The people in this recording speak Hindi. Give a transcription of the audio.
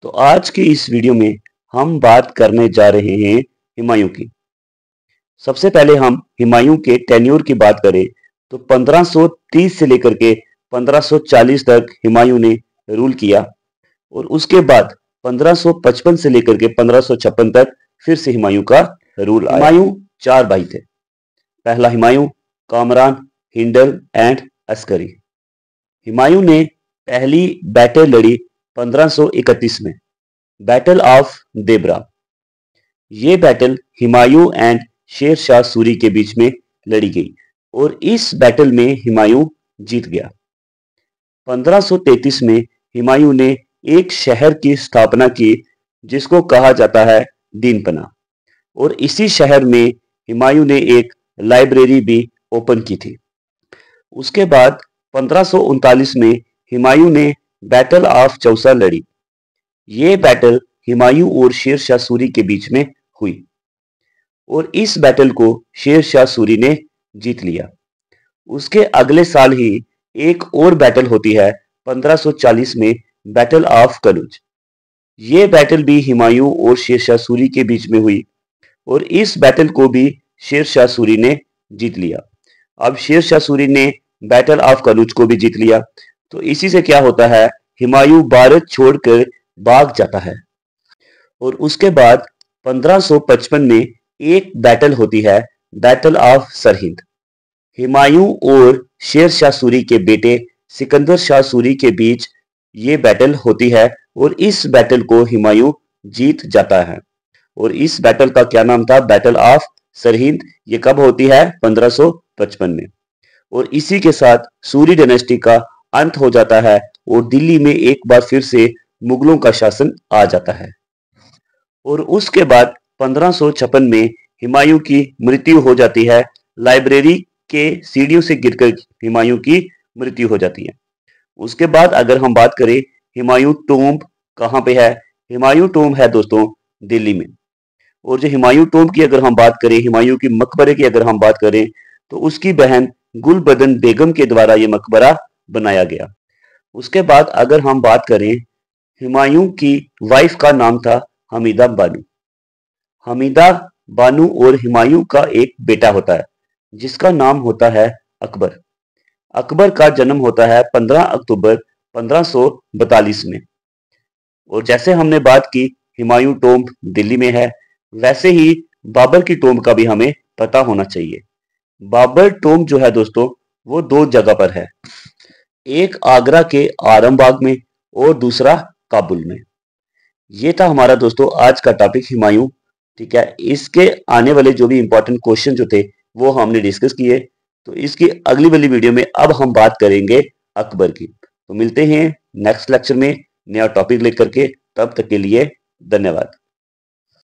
तो आज की इस वीडियो में हम बात करने जा रहे हैं हुमायूं की। सबसे पहले हम हुमायूं के टेन्योर की बात करें तो 1530 से लेकर के 1540 तक हुमायूं ने रूल किया और उसके बाद 1555 से लेकर के 1556 तक फिर से हुमायूं का रूल आया। हुमायूं चार भाई थे। पहला हुमायूं, कामरान, हिंडल एंड अस्करी। हुमायूं ने पहली बैटल लड़ी 1531 में, बैटल ऑफ देबरा। ये बैटल हुमायूं एंड शेर शाह सूरी के बीच में लड़ी गई और इस बैटल में हुमायूं जीत गया। 1533 में हुमायूं ने एक शहर की स्थापना की जिसको कहा जाता है दीनपना, और इसी शहर में हुमायूं ने एक लाइब्रेरी भी ओपन की थी। उसके बाद 1539 में हुमायूं ने बैटल ऑफ चौसा लड़ी। ये बैटल हुमायूं और शेर शाह सूरी के बीच में हुई और इस बैटल को शेर शाह सूरी ने जीत लिया। उसके अगले साल ही एक और बैटल होती है 1540 में, बैटल ऑफ कनूज। ये बैटल भी हुमायूं और शेर शाह सूरी के बीच में हुई और इस बैटल को भी शेर शाह सूरी ने जीत लिया। अब शेर शाह सूरी ने बैटल ऑफ कनूज को भी जीत लिया, तो इसी से क्या होता है, हुमायूं भारत छोड़कर भाग जाता है। और उसके बाद 1555 में एक बैटल होती है, बैटल ऑफ सरहिंद। हुमायूं और शेर शाह सूरी के बेटे सिकंदर शाह सूरी के बीच ये बैटल होती है और इस बैटल को हुमायूं जीत जाता है। और इस बैटल का क्या नाम था, बैटल ऑफ सरहिंद। ये कब होती है, 1555 में। और इसी के साथ सूरी डायनेस्टी का अंत हो जाता है और दिल्ली में एक बार फिर से मुगलों का शासन आ जाता है। और उसके बाद 1556 में हुमायूं की मृत्यु हो जाती है। लाइब्रेरी के सीढ़ियों से गिरकर हुमायूं की मृत्यु हो जाती है। उसके बाद अगर हम बात करें हुमायूं टोम्ब कहाँ पे है, हुमायूं टोम्ब है दोस्तों दिल्ली में। और जो हुमायूं टोम्ब की अगर हम बात करें, हुमायूं की मकबरे की अगर हम बात करें, तो उसकी बहन गुलबदन बेगम के द्वारा ये मकबरा बनाया गया। उसके बाद अगर हम बात करें, हुमायूं की वाइफ का नाम था हमीदा बानो। हमीदा बानो और हुमायूं का एक बेटा होता है जिसका नाम होता है अकबर। अकबर का जन्म होता है 15 अक्टूबर 1542 में। और जैसे हमने बात की हुमायूं टोम्ब दिल्ली में है, वैसे ही बाबर की टोम्ब का भी हमें पता होना चाहिए। बाबर टोम्ब जो है दोस्तों, वो दो जगह पर है, एक आगरा के आरामबाग में और दूसरा काबुल में। ये था हमारा दोस्तों आज का टॉपिक हुमायूं। ठीक है, इसके आने वाले जो भी इंपॉर्टेंट क्वेश्चन जो थे वो हमने डिस्कस किए। तो इसकी अगली वाली वीडियो में अब हम बात करेंगे अकबर की। तो मिलते हैं नेक्स्ट लेक्चर में नया टॉपिक लेकर के, तब तक के लिए धन्यवाद।